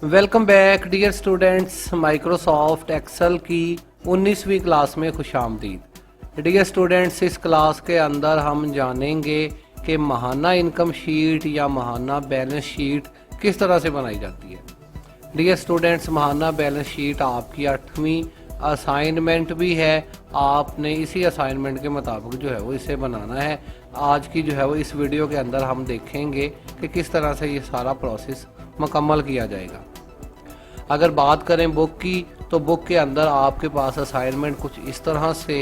Welcome back dear students. Microsoft Excel की 19वीं class में खुशामदीद। डियर स्टूडेंट्स, इस क्लास के अंदर हम जानेंगे कि माहाना इनकम शीट या माहाना बैलेंस शीट किस तरह से बनाई जाती है। डियर स्टूडेंट्स, माहाना बैलेंस शीट आपकी 8वीं असाइनमेंट भी है। आपने इसी असाइनमेंट के मुताबिक जो है वो इसे बनाना है। आज की जो है वो इस वीडियो के अंदर हम देखेंगे कि किस तरह से ये सारा प्रोसेस मुकम्मल किया जाएगा। अगर बात करें बुक की, तो बुक के अंदर आपके पास असाइनमेंट कुछ इस तरह से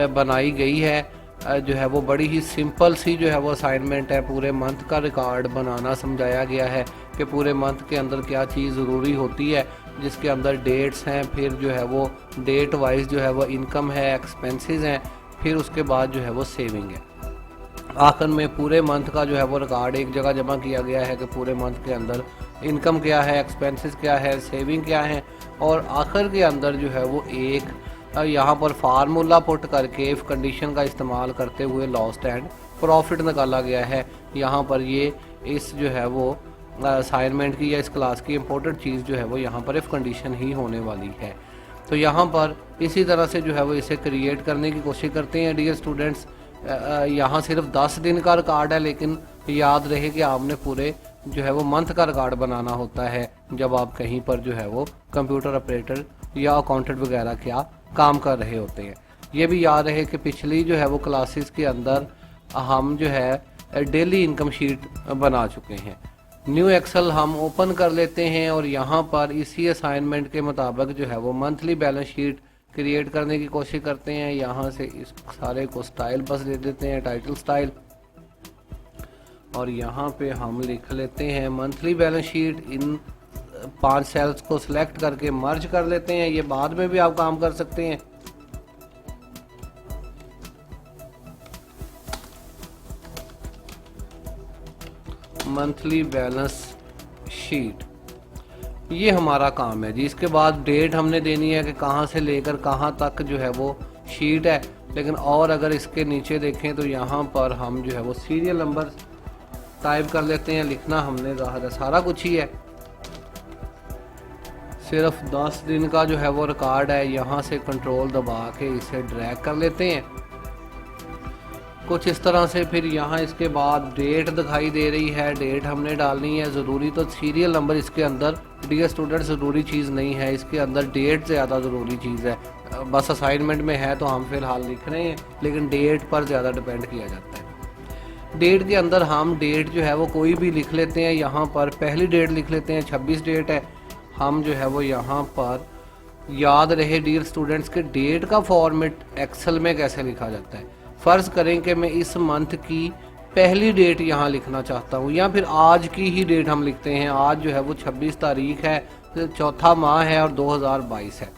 बनाई गई है। जो है वो बड़ी ही सिंपल सी जो है वो असाइनमेंट है। पूरे मंथ का रिकॉर्ड बनाना समझाया गया है कि पूरे मंथ के अंदर क्या चीज़ ज़रूरी होती है, जिसके अंदर डेट्स हैं, फिर जो है वो डेट वाइज जो है वो इनकम है, एक्सपेंसेस हैं, फिर उसके बाद जो है वो सेविंग है। आखिर में पूरे मंथ का जो है वो रिकॉर्ड एक जगह जमा किया गया है कि पूरे मंथ के अंदर इनकम क्या है, एक्सपेंसेस क्या है, सेविंग क्या है, और आखिर के अंदर जो है वो एक यहाँ पर फार्मूला पुट करके इफ कंडीशन का इस्तेमाल करते हुए लॉस एंड प्रॉफिट निकाला गया है। यहाँ पर ये इस जो है वो असाइनमेंट की या इस क्लास की इम्पोर्टेंट चीज़ जो है वो यहाँ पर इफ कंडीशन ही होने वाली है। तो यहाँ पर इसी तरह से जो है वो इसे क्रिएट करने की कोशिश करते हैं। डियर स्टूडेंट्स, यहाँ सिर्फ 10 दिन का रिकॉर्ड है, लेकिन याद रहे कि आपने पूरे जो है वो मंथ का रिकॉर्ड बनाना होता है जब आप कहीं पर जो है वो कंप्यूटर ऑपरेटर या अकाउंटेंट वगैरह क्या काम कर रहे होते हैं। ये भी याद रहे कि पिछली जो है वो क्लासेस के अंदर हम जो है डेली इनकम शीट बना चुके हैं। न्यू एक्सेल हम ओपन कर लेते हैं और यहाँ पर इसी असाइनमेंट के मुताबिक जो है वो मंथली बैलेंस शीट क्रिएट करने की कोशिश करते हैं। यहाँ से इस सारे को स्टाइल बस दे देते हैं, टाइटल स्टाइल, और यहाँ पे हम लिख लेते हैं मंथली बैलेंस शीट। इन 5 सेल्स को सिलेक्ट करके मर्ज कर लेते हैं। ये बाद में भी आप काम कर सकते हैं। मंथली बैलेंस शीट, ये हमारा काम है जी। इसके बाद डेट हमने देनी है कि कहाँ से लेकर कहाँ तक जो है वो शीट है। लेकिन और अगर इसके नीचे देखें तो यहाँ पर हम जो है वो सीरियल नंबर टाइप कर लेते हैं। लिखना हमने सारा कुछ ही है, सिर्फ 10 दिन का जो है वो रिकॉर्ड है। यहाँ से कंट्रोल दबा के इसे ड्रैग कर लेते हैं कुछ इस तरह से। फिर यहाँ इसके बाद डेट दिखाई दे रही है, डेट हमने डालनी है। ज़रूरी तो सीरियल नंबर इसके अंदर डियर स्टूडेंट ज़रूरी चीज़ नहीं है, इसके अंदर डेट ज़्यादा ज़रूरी चीज़ है। बस असाइनमेंट में है तो हम फिलहाल लिख रहे हैं, लेकिन डेट पर ज़्यादा डिपेंड किया जाता है। डेट के अंदर हम डेट जो है वो कोई भी लिख लेते हैं। यहाँ पर पहली डेट लिख लेते हैं, 26 डेट है। हम जो है वो यहाँ पर याद रहे डियर स्टूडेंट्स के डेट का फॉर्मेट एक्सेल में कैसे लिखा जाता है। फ़र्ज़ करें कि मैं इस मंथ की पहली डेट यहाँ लिखना चाहता हूँ, या फिर आज की ही डेट हम लिखते हैं। आज जो है वो 26 तारीख है, तो चौथा माह है और 2022 है।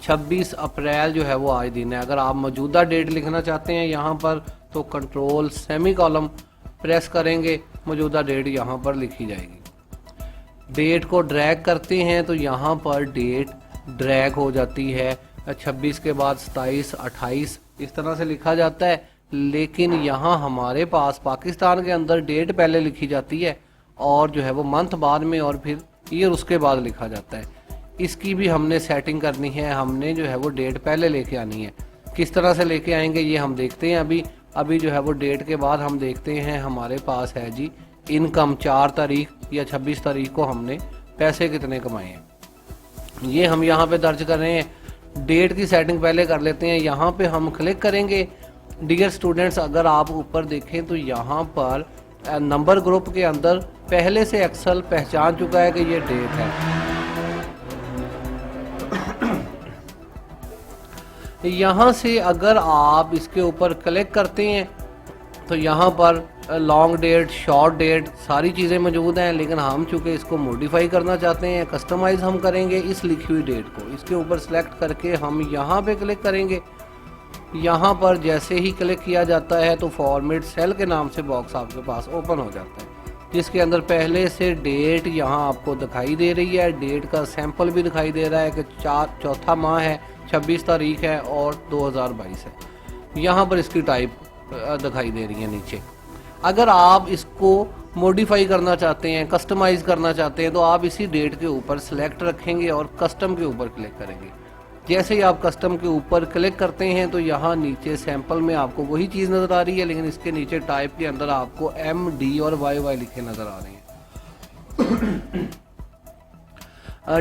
26 अप्रैल जो है वो आज दिन है। अगर आप मौजूदा डेट लिखना चाहते हैं यहाँ पर तो कंट्रोल सेमी कॉलम प्रेस करेंगे, मौजूदा डेट यहाँ पर लिखी जाएगी। डेट को ड्रैग करते हैं तो यहाँ पर डेट ड्रैग हो जाती है। 26 के बाद 27, 28 इस तरह से लिखा जाता है। लेकिन यहाँ हमारे पास पाकिस्तान के अंदर डेट पहले लिखी जाती है और जो है वो मंथ बाद में, और फिर ईयर उसके बाद लिखा जाता है। इसकी भी हमने सेटिंग करनी है। हमने जो है वो डेट पहले लेके आनी है। किस तरह से लेके आएंगे ये हम देखते हैं। अभी जो है वो डेट के बाद हम देखते हैं हमारे पास है जी इनकम। 4 तारीख या 26 तारीख को हमने पैसे कितने कमाए हैं ये हम यहाँ पे दर्ज कर रहे हैं। डेट की सेटिंग पहले कर लेते हैं। यहाँ पे हम क्लिक करेंगे। डियर स्टूडेंट्स, अगर आप ऊपर देखें तो यहाँ पर नंबर ग्रुप के अंदर पहले से एक्सेल पहचान चुका है कि ये डेट है। यहाँ से अगर आप इसके ऊपर क्लिक करते हैं तो यहाँ पर लॉन्ग डेट, शॉर्ट डेट सारी चीज़ें मौजूद हैं। लेकिन हम चूँकि इसको मॉडिफाई करना चाहते हैं, कस्टमाइज़ हम करेंगे इस लिखी हुई डेट को। इसके ऊपर सेलेक्ट करके हम यहाँ पे क्लिक करेंगे। यहाँ पर जैसे ही क्लिक किया जाता है तो फॉर्मेट सेल के नाम से बॉक्स आपके पास ओपन हो जाता है, जिसके अंदर पहले से डेट यहाँ आपको दिखाई दे रही है। डेट का सैंपल भी दिखाई दे रहा है कि चौथा माह है, 26 तारीख है और 2022 है। यहाँ पर इसकी टाइप दिखाई दे रही है नीचे। अगर आप इसको मॉडिफाई करना चाहते हैं, कस्टमाइज़ करना चाहते हैं, तो आप इसी डेट के ऊपर सेलेक्ट रखेंगे और कस्टम के ऊपर क्लिक करेंगे। जैसे ही आप कस्टम के ऊपर क्लिक करते हैं तो यहाँ नीचे सैंपल में आपको वही चीज़ नज़र आ रही है, लेकिन इसके नीचे टाइप के अंदर आपको MD और YY लिखे नज़र आ रहे हैं।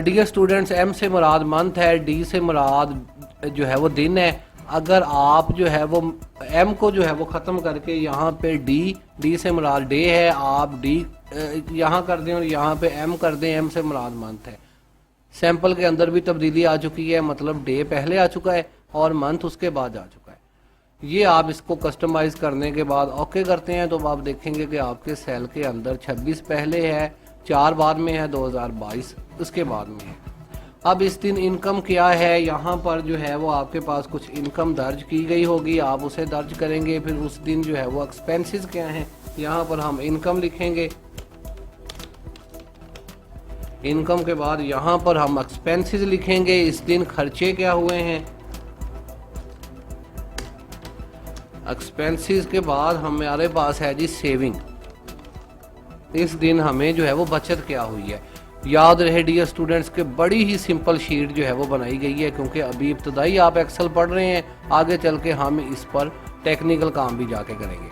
डियर स्टूडेंट्स, M से मुराद मंथ है, D से मुराद जो है वो दिन है। अगर आप जो है वो M को जो है वो ख़त्म करके यहाँ पे D से मुराद डे है, आप D यहाँ कर दें और यहाँ पे M कर दें, M से मुराद मंथ है। सैंपल के अंदर भी तब्दीली आ चुकी है, मतलब डे पहले आ चुका है और मंथ उसके बाद आ चुका है। ये आप इसको कस्टमाइज़ करने के बाद ओके करते हैं तो आप देखेंगे कि आपके सेल के अंदर 26 पहले है, 4 बाद में है, 2022 उसके बाद में है। अब इस दिन इनकम क्या है, यहाँ पर जो है वो आपके पास कुछ इनकम दर्ज की गई होगी, आप उसे दर्ज करेंगे। फिर उस दिन जो है वो एक्सपेंसेस क्या हैं, यहाँ पर हम इनकम लिखेंगे। इनकम के बाद यहाँ पर हम एक्सपेंसेस लिखेंगे, इस दिन खर्चे क्या हुए हैं। एक्सपेंसेस के बाद हमारे पास है जी सेविंग, इस दिन हमें जो है वो बचत क्या हुई है। याद रहे डियर स्टूडेंट्स के बड़ी ही सिंपल शीट जो है वो बनाई गई है, क्योंकि अभी इब्तदाई आप एक्सेल पढ़ रहे हैं, आगे चल के हम इस पर टेक्निकल काम भी जाके करेंगे।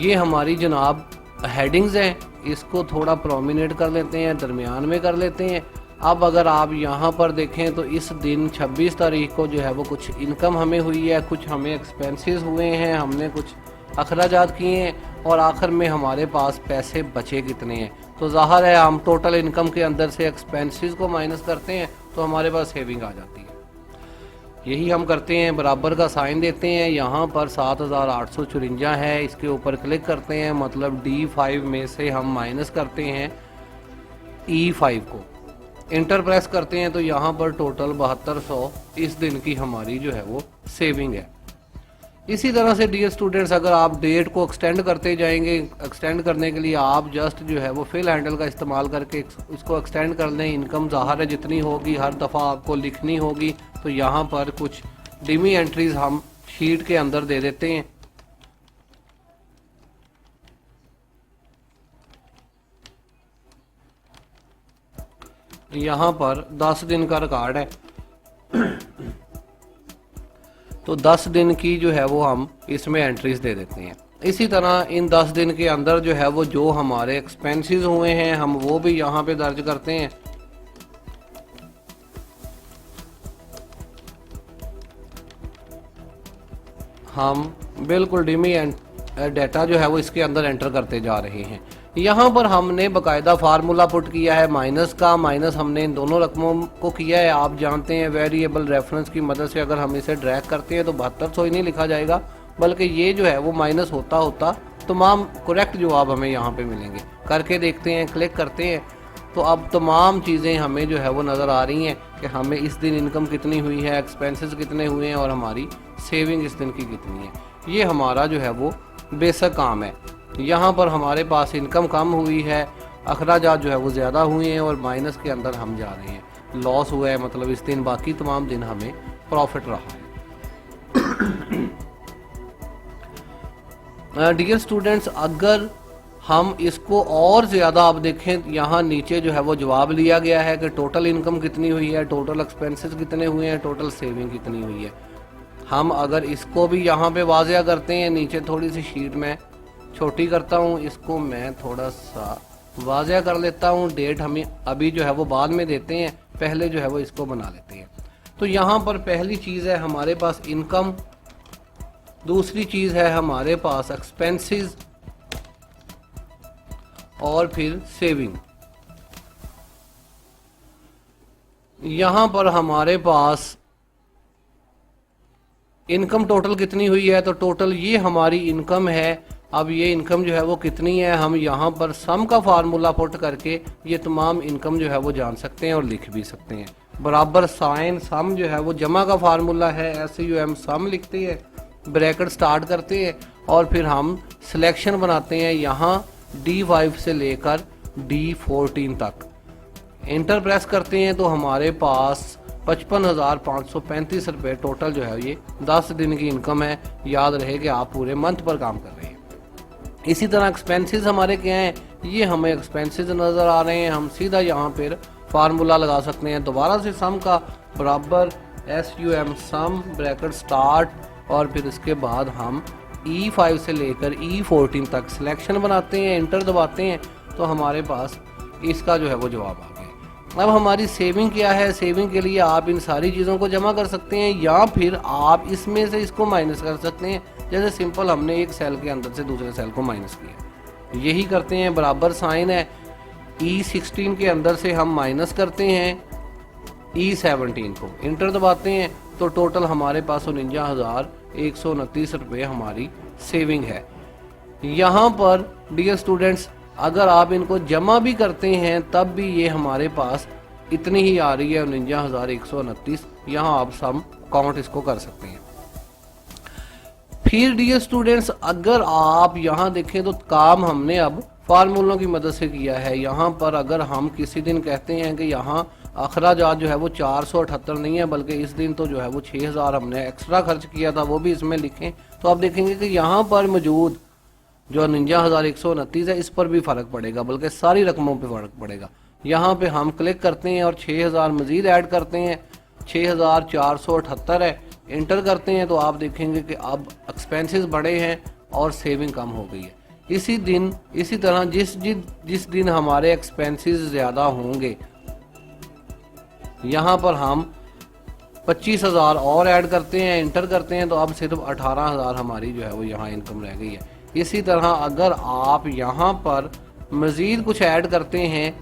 ये हमारी जनाब हेडिंग्स हैं, इसको थोड़ा प्रोमिनेट कर लेते हैं, दरमियान में कर लेते हैं। अब अगर आप यहाँ पर देखें तो इस दिन 26 तारीख को जो है वो कुछ इनकम हमें हुई है, कुछ हमें एक्सपेंसेस हुए हैं, हमने कुछ अखराजात किए हैं और आखिर में हमारे पास पैसे बचे कितने हैं। तो ज़ाहिर है हम टोटल इनकम के अंदर से एक्सपेंसेस को माइनस करते हैं तो हमारे पास सेविंग आ जाती है। यही हम करते हैं, बराबर का साइन देते हैं। यहाँ पर 7854 है, इसके ऊपर क्लिक करते हैं, मतलब D5 में से हम माइनस करते हैं E5 को, इंटर प्रेस करते हैं तो यहाँ पर टोटल 7200 इस दिन की हमारी जो है वो सेविंग है। इसी तरह से डियर स्टूडेंट्स, अगर आप डेट को एक्सटेंड करते जाएंगे, एक्सटेंड करने के लिए आप जस्ट जो है वो फिल हैंडल का इस्तेमाल करके इसको एक्सटेंड कर लें। इनकम ज़ाहिर है जितनी होगी हर दफ़ा आपको लिखनी होगी, तो यहाँ पर कुछ डिमी एंट्रीज हम शीट के अंदर दे देते हैं। यहाँ पर 10 दिन का रिकॉर्ड है, तो 10 दिन की जो है वो हम इसमें एंट्रीज दे देते हैं। इसी तरह इन 10 दिन के अंदर जो है वो जो हमारे एक्सपेंसेस हुए हैं हम वो भी यहाँ पे दर्ज करते हैं। हम बिल्कुल डिमी डाटा जो है वो इसके अंदर एंटर करते जा रहे हैं। यहाँ पर हमने बाकायदा फार्मूला पुट किया है माइनस का, माइनस हमने इन दोनों रकमों को किया है। आप जानते हैं वेरिएबल रेफरेंस की मदद से अगर हम इसे ड्रैग करते हैं तो 7200 ही नहीं लिखा जाएगा, बल्कि ये जो है वो माइनस होता होता तमाम करेक्ट जवाब हमें यहाँ पे मिलेंगे। करके देखते हैं, क्लिक करते हैं तो अब तमाम चीज़ें हमें जो है वो नज़र आ रही हैं कि हमें इस दिन इनकम कितनी हुई है, एक्सपेंसेस कितने हुए हैं और हमारी सेविंग इस दिन की कितनी है। ये हमारा जो है वो बेसिक काम है। यहाँ पर हमारे पास इनकम कम हुई है, अखराजात जो है वो ज़्यादा हुए हैं और माइनस के अंदर हम जा रहे हैं। लॉस हुआ है मतलब इस दिन, बाकी तमाम दिन हमें प्रॉफिट रहा है। डियर स्टूडेंट्स, अगर हम इसको और ज़्यादा आप देखें, यहाँ नीचे जो है वो जवाब लिया गया है कि टोटल इनकम कितनी हुई है, टोटल एक्सपेंसेस कितने हुए हैं, टोटल सेविंग कितनी हुई है। हम अगर इसको भी यहाँ पे वाज़िया करते हैं, नीचे थोड़ी सी शीट में छोटी करता हूँ, इसको मैं थोड़ा सा वाज़िया कर लेता हूँ। डेट हमें अभी जो है वो बाद में देते हैं, पहले जो है वो इसको बना लेते हैं। तो यहाँ पर पहली चीज़ है हमारे पास इनकम, दूसरी चीज़ है हमारे पास एक्सपेंसेस और फिर सेविंग। यहाँ पर हमारे पास इनकम टोटल कितनी हुई है, तो टोटल ये हमारी इनकम है। अब ये इनकम जो है वो कितनी है, हम यहाँ पर सम का फार्मूला पुट करके ये तमाम इनकम जो है वो जान सकते हैं और लिख भी सकते हैं। बराबर साइन सम जो है वो जमा का फार्मूला है, SUM सम लिखते हैं, ब्रैकेट स्टार्ट करते हैं और फिर हम सिलेक्शन बनाते हैं यहाँ D5 से लेकर D14 तक। इंटर प्रेस करते हैं तो हमारे पास 55,535 रुपये टोटल जो है ये 10 दिन की इनकम है। याद रहे कि आप पूरे मंथ पर काम कर रहे हैं। इसी तरह एक्सपेंसेस हमारे क्या हैं, ये हमें एक्सपेंसेस नज़र आ रहे हैं। हम सीधा यहाँ पर फार्मूला लगा सकते हैं दोबारा से, सम का बराबर SUM सम ब्रैकेट स्टार्ट और फिर इसके बाद हम E5 से लेकर E14 तक सिलेक्शन बनाते हैं, इंटर दबाते हैं, तो हमारे पास इसका जो है वो जवाब आ गया। अब हमारी सेविंग क्या है, सेविंग के लिए आप इन सारी चीज़ों को जमा कर सकते हैं या फिर आप इसमें से इसको माइनस कर सकते हैं। जैसे सिंपल हमने एक सेल के अंदर से दूसरे सेल को माइनस किया, यही करते हैं। बराबर साइन है, E16 के अंदर से हम माइनस करते हैं E17 को, इंटर दबाते हैं, तो टोटल हमारे पास 49,129 रुपये हमारी सेविंग है। यहाँ पर डियर स्टूडेंट्स अगर आप इनको जमा भी करते हैं तब भी ये हमारे पास इतनी ही आ रही है, 49,129। यहाँ आप सम काउंट इसको कर सकते हैं। फिर डियर स्टूडेंट्स अगर आप यहाँ देखें तो काम हमने अब फार्मूलों की मदद से किया है। यहाँ पर अगर हम किसी दिन कहते हैं कि यहाँ अखराजात जो है वो 478 नहीं है, बल्कि इस दिन तो जो है वो 6,000 हमने एक्स्ट्रा खर्च किया था, वो भी इसमें लिखें, तो आप देखेंगे कि यहाँ पर मौजूद जो 49,129 है इस पर भी फ़र्क पड़ेगा, बल्कि सारी रकमों पे फ़र्क पड़ेगा। यहाँ पे हम क्लिक करते हैं और 6,000 मज़ीद ऐड करते हैं, 6,478 है, इंटर करते हैं, तो आप देखेंगे कि अब एक्सपेंसेस बढ़े हैं और सेविंग कम हो गई है। इसी तरह जिस दिन हमारे एक्सपेंसेस ज़्यादा होंगे, यहाँ पर हम 25,000 और ऐड करते हैं, इंटर करते हैं, तो अब सिर्फ 18,000 हमारी जो है वो यहाँ इनकम रह गई है। इसी तरह अगर आप यहाँ पर मज़ीद कुछ ऐड करते हैं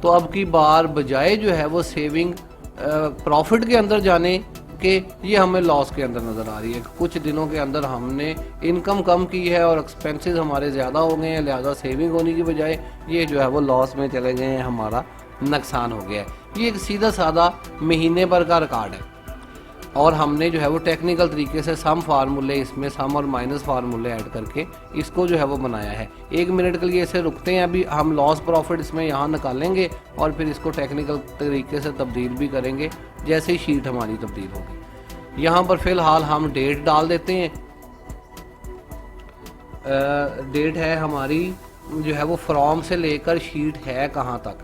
तो अब की बार बजाय जो है वो सेविंग प्रॉफिट के अंदर जाने के, ये हमें लॉस के अंदर नज़र आ रही है। कुछ दिनों के अंदर हमने इनकम कम की है और एक्सपेंसेस हमारे ज़्यादा हो गए हैं, लिहाजा सेविंग होने की बजाय ये जो है वो लॉस में चले गए हैं, हमारा नुकसान हो गया है। ये एक सीधा सादा महीने भर का रिकॉर्ड है और हमने जो है वो टेक्निकल तरीके से सम फार्मूले, इसमें सम और माइनस फार्मूले ऐड करके इसको जो है वो बनाया है। 1 मिनट के लिए इसे रुकते हैं, अभी हम लॉस प्रॉफिट इसमें यहाँ निकालेंगे और फिर इसको टेक्निकल तरीके से तब्दील भी करेंगे जैसे ही शीट हमारी तब्दील होगी। यहाँ पर फ़िलहाल हम डेट डाल देते हैं। डेट है हमारी जो है वो फ्रॉम से लेकर शीट है कहाँ तक,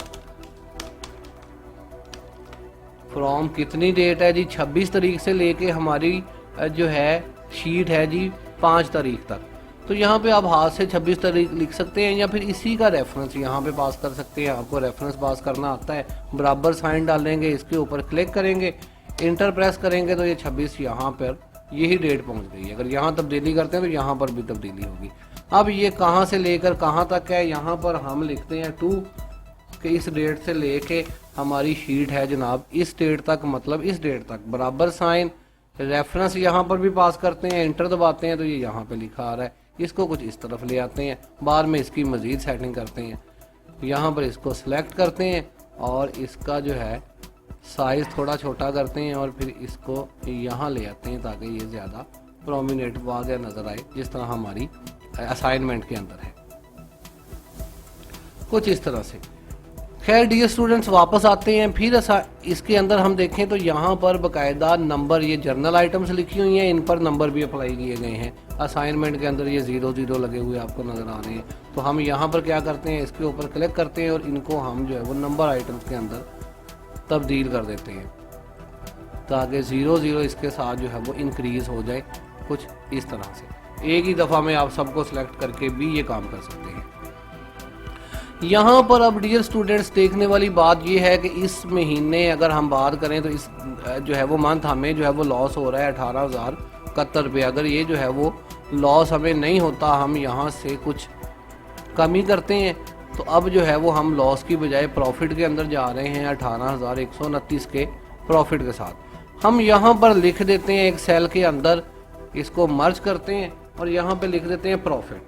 फ्रॉम कितनी डेट है जी, 26 तारीख से लेके हमारी जो है शीट है जी 5 तारीख तक। तो यहाँ पे आप हाथ से 26 तारीख लिख सकते हैं या फिर इसी का रेफरेंस यहाँ पे पास कर सकते हैं। आपको रेफरेंस पास करना आता है, बराबर साइन डालेंगे, इसके ऊपर क्लिक करेंगे, इंटर प्रेस करेंगे, तो ये 26 यहाँ पर यही डेट पहुँच गई है। अगर यहाँ तब्दीली करते हैं तो यहाँ पर भी तब्दीली होगी। अब ये कहाँ से लेकर कहाँ तक है, यहाँ पर हम लिखते हैं 2 कि इस डेट से लेके हमारी शीट है जनाब इस डेट तक, मतलब इस डेट तक, बराबर साइन, रेफरेंस यहाँ पर भी पास करते हैं, इंटर दबाते हैं, तो ये यहाँ पे लिखा आ रहा है। इसको कुछ इस तरफ ले आते हैं, बाद में इसकी मज़ीद सेटिंग करते हैं। यहाँ पर इसको सिलेक्ट करते हैं और इसका जो है साइज़ थोड़ा छोटा करते हैं और फिर इसको यहाँ ले आते हैं ताकि ये ज़्यादा प्रोमिनेंट वाज़ह नज़र आए, जिस तरह हमारी असाइनमेंट के अंदर है, कुछ इस तरह से। खैर डियर स्टूडेंट्स वापस आते हैं। फिर इसके अंदर हम देखें तो यहाँ पर बाकायदा नंबर, ये जर्नल आइटम्स लिखी हुई हैं, इन पर नंबर भी अप्लाई किए गए हैं। असाइनमेंट के अंदर ये 0-0 लगे हुए आपको नज़र आ रहे हैं। तो हम यहाँ पर क्या करते हैं, इसके ऊपर क्लिक करते हैं और इनको हम जो है वो नंबर आइटम्स के अंदर तब्दील कर देते हैं ताकि 0-0 इसके साथ जो है वो इंक्रीज़ हो जाए, कुछ इस तरह से। एक ही दफ़ा में आप सबको सिलेक्ट करके भी ये काम कर सकते हैं। यहाँ पर अब डियर स्टूडेंट्स देखने वाली बात ये है कि इस महीने अगर हम बात करें तो इस जो है वो मंथ हमें जो है वो लॉस हो रहा है 18,071 रुपये। अगर ये जो है वो लॉस हमें नहीं होता, हम यहाँ से कुछ कमी करते हैं, तो अब जो है वो हम लॉस की बजाय प्रॉफिट के अंदर जा रहे हैं 18,129 के प्रॉफिट के साथ। हम यहाँ पर लिख देते हैं एक सेल के अंदर, इसको मर्ज करते हैं और यहाँ पे लिख देते हैं प्रॉफिट।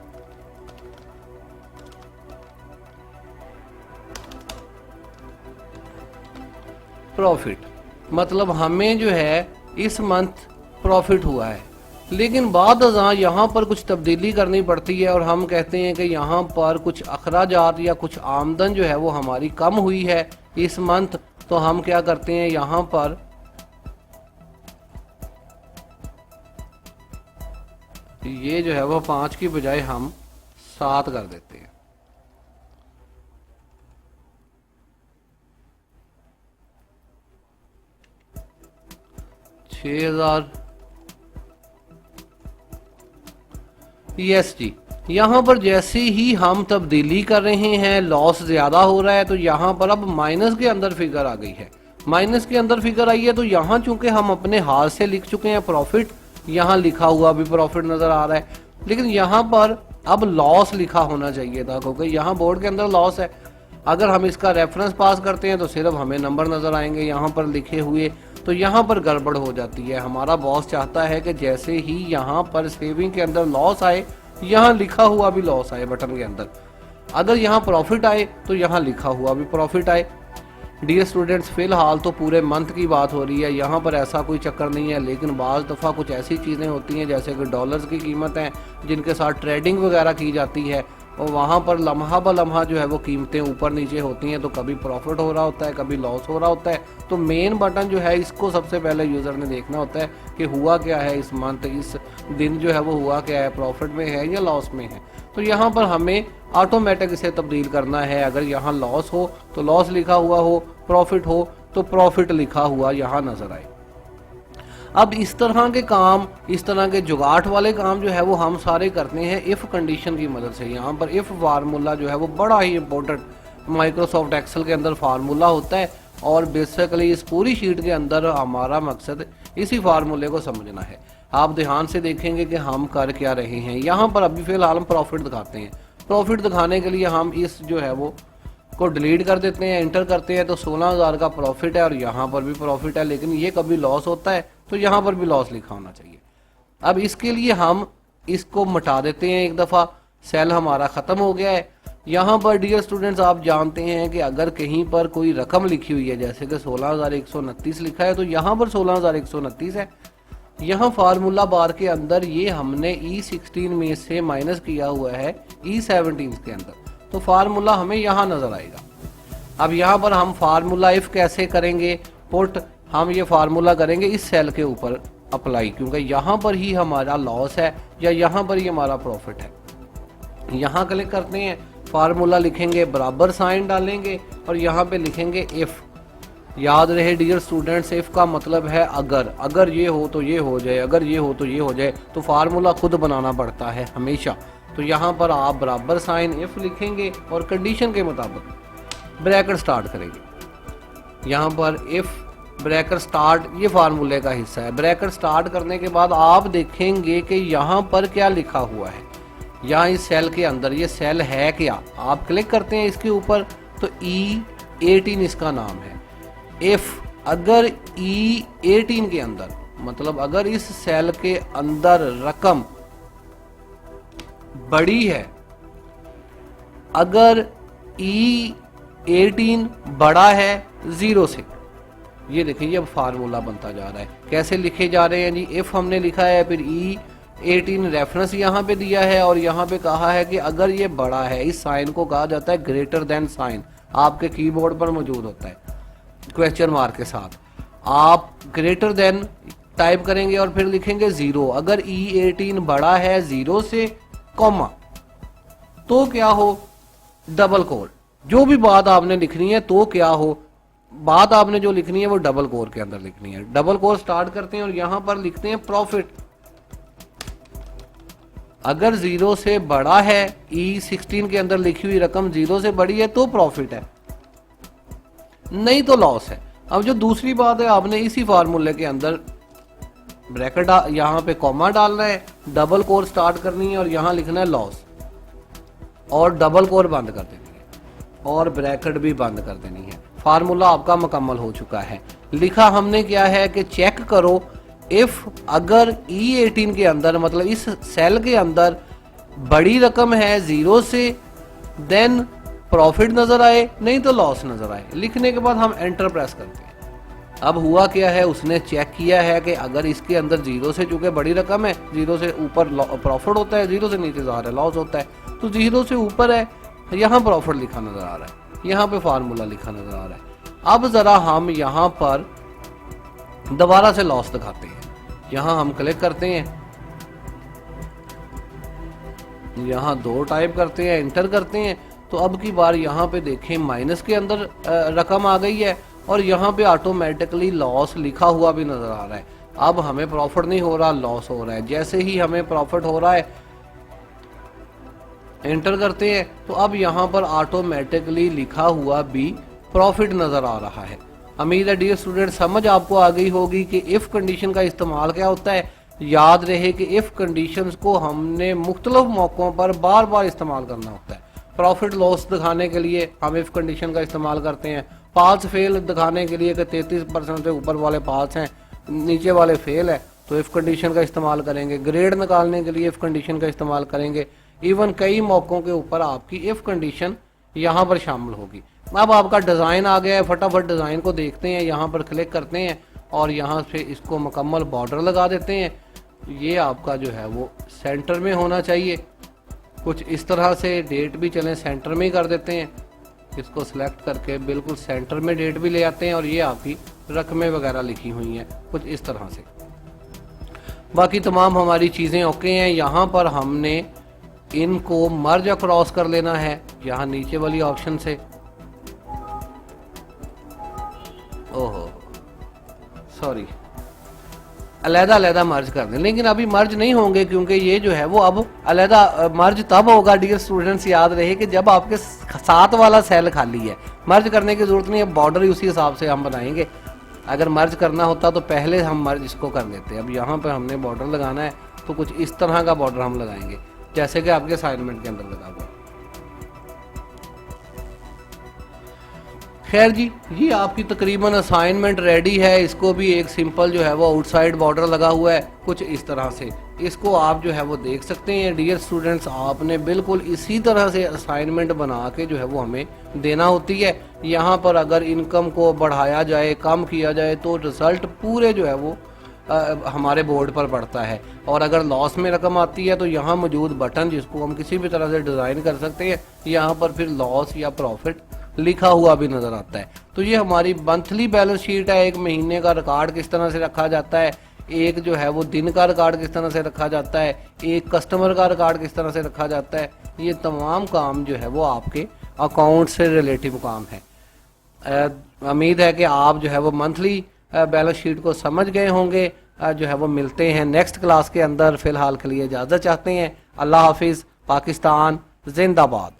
प्रॉफिट मतलब हमें जो है इस मंथ प्रॉफिट हुआ है, लेकिन बाद अज़ां यहाँ पर कुछ तब्दीली करनी पड़ती है और हम कहते हैं कि यहाँ पर कुछ अखराजात या कुछ आमदन जो है वो हमारी कम हुई है इस मंथ। तो हम क्या करते हैं, यहाँ पर ये जो है वो 5 की बजाय हम 7 कर देते हैं। $6,000। यस जी, यहाँ पर जैसे ही हम तब्दीली कर रहे हैं लॉस ज्यादा हो रहा है, तो यहाँ पर अब माइनस के अंदर फिगर आ गई है। माइनस के अंदर फिगर आई है तो यहाँ चूंकि हम अपने हाथ से लिख चुके हैं प्रॉफिट, यहाँ लिखा हुआ भी प्रॉफिट नजर आ रहा है, लेकिन यहाँ पर अब लॉस लिखा होना चाहिए था, क्योंकि यहाँ बोर्ड के अंदर लॉस है। अगर हम इसका रेफरेंस पास करते हैं तो सिर्फ हमें नंबर नजर आएंगे यहाँ पर लिखे हुए, तो यहाँ पर गड़बड़ हो जाती है। हमारा बॉस चाहता है कि जैसे ही यहाँ पर सेविंग के अंदर लॉस आए, यहाँ लिखा हुआ भी लॉस आए बटन के अंदर। अगर यहाँ प्रॉफिट आए तो यहाँ लिखा हुआ भी प्रॉफिट आए। डियर स्टूडेंट्स, फिलहाल तो पूरे मंथ की बात हो रही है, यहाँ पर ऐसा कोई चक्कर नहीं है, लेकिन बाज़ दफ़ा कुछ ऐसी चीज़ें होती हैं जैसे कि डॉलर्स की कीमत है जिनके साथ ट्रेडिंग वगैरह की जाती है, और वहाँ पर लम्हा ब लम्हा जो है वो कीमतें ऊपर नीचे होती हैं, तो कभी प्रॉफिट हो रहा होता है, कभी लॉस हो रहा होता है। तो मेन बटन जो है इसको सबसे पहले यूज़र ने देखना होता है कि हुआ क्या है इस मंथ, इस दिन जो है वो हुआ क्या है, प्रॉफिट में है या लॉस में है। तो यहाँ पर हमें ऑटोमेटिक इसे तब्दील करना है। अगर यहाँ लॉस हो तो लॉस लिखा हुआ हो, प्रॉफिट हो तो प्रॉफिट लिखा हुआ यहाँ नजर आए। अब इस तरह के काम, इस तरह के जुगाड़ वाले काम जो है वो हम सारे करते हैं इफ़ कंडीशन की मदद से। यहाँ पर इफ़ फार्मूला जो है वो बड़ा ही इंपॉर्टेंट माइक्रोसॉफ्ट एक्सेल के अंदर फार्मूला होता है, और बेसिकली इस पूरी शीट के अंदर हमारा मकसद इसी फार्मूले को समझना है। आप ध्यान से देखेंगे कि हम कर क्या रहे हैं। यहाँ पर अभी फिलहाल हम प्रॉफिट दिखाते हैं। प्रॉफिट दिखाने के लिए हम इस जो है वो को डिलीट कर देते हैं, एंटर करते हैं, तो 16,000 का प्रॉफिट है और यहाँ पर भी प्रॉफिट है, लेकिन ये कभी लॉस होता है तो यहाँ पर भी लॉस लिखा होना चाहिए। अब इसके लिए हम इसको मिटा देते हैं एक दफ़ा, सेल हमारा ख़त्म हो गया है। यहाँ पर डियर स्टूडेंट्स, आप जानते हैं कि अगर कहीं पर कोई रकम लिखी हुई है जैसे कि 16,129 लिखा है, तो यहाँ पर 16,129 है। यहाँ फार्मूला बार के अंदर ये हमने E16 में से माइनस किया हुआ है E17 के अंदर, तो फार्मूला हमें यहाँ नजर आएगा। अब यहाँ पर हम फार्मूला इफ कैसे करेंगे, पुट हम ये फार्मूला करेंगे इस सेल के ऊपर अप्लाई, क्योंकि यहाँ पर ही हमारा लॉस है या यहाँ पर ही हमारा प्रॉफिट है। यहाँ क्लिक करते हैं, फार्मूला लिखेंगे, बराबर साइन डालेंगे और यहाँ पे लिखेंगे इफ। याद रहे डियर स्टूडेंट्स, इफ का मतलब है अगर ये हो तो ये हो जाए, अगर ये हो तो ये हो जाए, तो फार्मूला खुद बनाना पड़ता है हमेशा। तो यहाँ पर आप बराबर साइन इफ लिखेंगे और कंडीशन के मुताबिक ब्रैकेट स्टार्ट करेंगे। यहाँ पर इफ ब्रैकेट स्टार्ट ये फार्मूले का हिस्सा है। ब्रैकेट स्टार्ट करने के बाद आप देखेंगे कि यहाँ पर क्या लिखा हुआ है। यहाँ इस सेल के अंदर ये सेल है क्या, आप क्लिक करते हैं इसके ऊपर तो E18 इसका नाम है। इफ अगर E18 के अंदर, मतलब अगर इस सेल के अंदर रकम बड़ी है, अगर E18 बड़ा है 0 से, ये देखिए अब फार्मूला बनता जा रहा है। कैसे लिखे जा रहे हैं जी, इफ हमने लिखा है, फिर E18 रेफरेंस यहाँ पे दिया है और यहाँ पे कहा है कि अगर ये बड़ा है, इस साइन को कहा जाता है ग्रेटर देन साइन, आपके कीबोर्ड पर मौजूद होता है क्वेश्चन मार्क के साथ। आप ग्रेटर देन टाइप करेंगे और फिर लिखेंगे 0। अगर E18 बड़ा है 0 से, कॉमा, तो क्या हो, डबल कोर। जो भी बात आपने लिखनी है तो क्या हो, बात आपने जो लिखनी है वो डबल कोर के अंदर लिखनी है। डबल कोर स्टार्ट करते हैं और यहां पर लिखते हैं प्रॉफिट। अगर 0 से बड़ा है, E16 के अंदर लिखी हुई रकम 0 से बड़ी है तो प्रॉफिट है, नहीं तो लॉस है। अब जो दूसरी बात है, आपने इसी फार्मूले के अंदर ब्रैकेट यहाँ पे कॉमा डालना है, डबल कोर स्टार्ट करनी है और यहाँ लिखना है लॉस, और डबल कोर बंद कर देनी है और ब्रैकेट भी बंद कर देनी है। फार्मूला आपका मुकम्मल हो चुका है। लिखा हमने क्या है कि चेक करो इफ अगर E18 के अंदर, मतलब इस सेल के अंदर बड़ी रकम है 0 से, देन प्रॉफिट नजर आए, नहीं तो लॉस नजर आए। लिखने के बाद हम एंटर प्रेस करते हैं। अब हुआ क्या है, उसने चेक किया है कि अगर इसके अंदर 0 से, चूंकि बड़ी रकम है, 0 से ऊपर प्रॉफिट होता है, 0 से नीचे ज़ाहिर है लॉस होता है, तो 0 से ऊपर है, यहाँ प्रॉफिट लिखा नजर आ रहा है, यहाँ पे फार्मूला लिखा नजर आ रहा है। अब जरा हम यहाँ पर दोबारा से लॉस दिखाते हैं। यहाँ हम क्लिक करते हैं, यहाँ 2 टाइप करते हैं, इंटर करते हैं, तो अब की बार यहाँ पे देखें माइनस के अंदर रकम आ गई है और यहाँ पे ऑटोमेटिकली लॉस लिखा हुआ भी नजर आ रहा है। अब हमें प्रॉफिट नहीं हो रहा, लॉस हो रहा है। जैसे ही हमें प्रॉफिट हो रहा है एंटर करते हैं तो अब यहाँ पर ऑटोमेटिकली लिखा हुआ भी प्रॉफिट नजर आ रहा है। उम्मीद है डियर स्टूडेंट समझ आपको आ गई होगी कि इफ कंडीशन का इस्तेमाल क्या होता है। याद रहे कि इफ कंडीशंस को हमने मुख्तलिफ मौकों पर बार बार इस्तेमाल करना होता है। प्रॉफिट लॉस दिखाने के लिए हम इफ कंडीशन का इस्तेमाल करते हैं। पास फेल दिखाने के लिए कि 33% से ऊपर वाले पास हैं, नीचे वाले फेल है, तो इफ कंडीशन का इस्तेमाल करेंगे। ग्रेड निकालने के लिए इफ कंडीशन का इस्तेमाल करेंगे। इवन कई मौकों के ऊपर आपकी इफ कंडीशन यहाँ पर शामिल होगी। अब आपका डिज़ाइन आ गया है, फटाफट डिज़ाइन को देखते हैं। यहाँ पर क्लिक करते हैं और यहाँ से इसको मुकम्मल बॉर्डर लगा देते हैं। ये आपका जो है वो सेंटर में होना चाहिए, कुछ इस तरह से। डेट भी चलें सेंटर में ही कर देते हैं। इसको सिलेक्ट करके बिल्कुल सेंटर में डेट भी ले आते हैं और ये आपकी रकमें वगैरह लिखी हुई हैं कुछ इस तरह से। बाकी तमाम हमारी चीज़ें ओके हैं। यहाँ पर हमने इनको मर्ज अक्रॉस कर लेना है, यहाँ नीचे वाली ऑप्शन से। ओहो सॉरी, अलहदा मर्ज कर दें, लेकिन अभी मर्ज नहीं होंगे क्योंकि ये जो है वो अब अलहदा मर्ज तब होगा डियर स्टूडेंट्स। याद रहे कि जब आपके साथ वाला सेल खाली है। मर्ज करने की जरूरत नहीं है, बॉर्डर ही उसी हिसाब से हम बनाएंगे। अगर मर्ज करना होता तो पहले हम मर्ज इसको कर लेते। अब यहाँ पर हमने बॉर्डर लगाना है तो कुछ इस तरह का बॉर्डर हम लगाएंगे जैसे कि आपके असाइनमेंट के अंदर लगा हुआ। खैर जी, ये आपकी तकरीबन असाइनमेंट रेडी है। इसको भी एक सिंपल जो है वो आउटसाइड बॉर्डर लगा हुआ है कुछ इस तरह से। इसको आप जो है वो देख सकते हैं डियर स्टूडेंट्स। आपने बिल्कुल इसी तरह से असाइनमेंट बना के जो है वो हमें देना होती है। यहाँ पर अगर इनकम को बढ़ाया जाए, कम किया जाए तो रिजल्ट पूरे जो है वो हमारे बोर्ड पर पड़ता है। और अगर लॉस में रकम आती है तो यहाँ मौजूद बटन जिसको हम किसी भी तरह से डिज़ाइन कर सकते हैं, यहाँ पर फिर लॉस या प्रॉफिट लिखा हुआ भी नज़र आता है। तो ये हमारी मंथली बैलेंस शीट है। एक महीने का रिकॉर्ड किस तरह से रखा जाता है, एक जो है वो दिन का रिकॉर्ड किस तरह से रखा जाता है, एक कस्टमर का रिकॉर्ड किस तरह से रखा जाता है। ये तमाम काम जो है वो आपके अकाउंट से रिलेटिव काम है। उम्मीद है कि आप जो है वो मंथली बैलेंस शीट को समझ गए होंगे। जो है वो मिलते हैं नेक्स्ट क्लास के अंदर। फिलहाल के लिए इजाज़त चाहते हैं। अल्लाह हाफिज़। पाकिस्तान जिंदाबाद।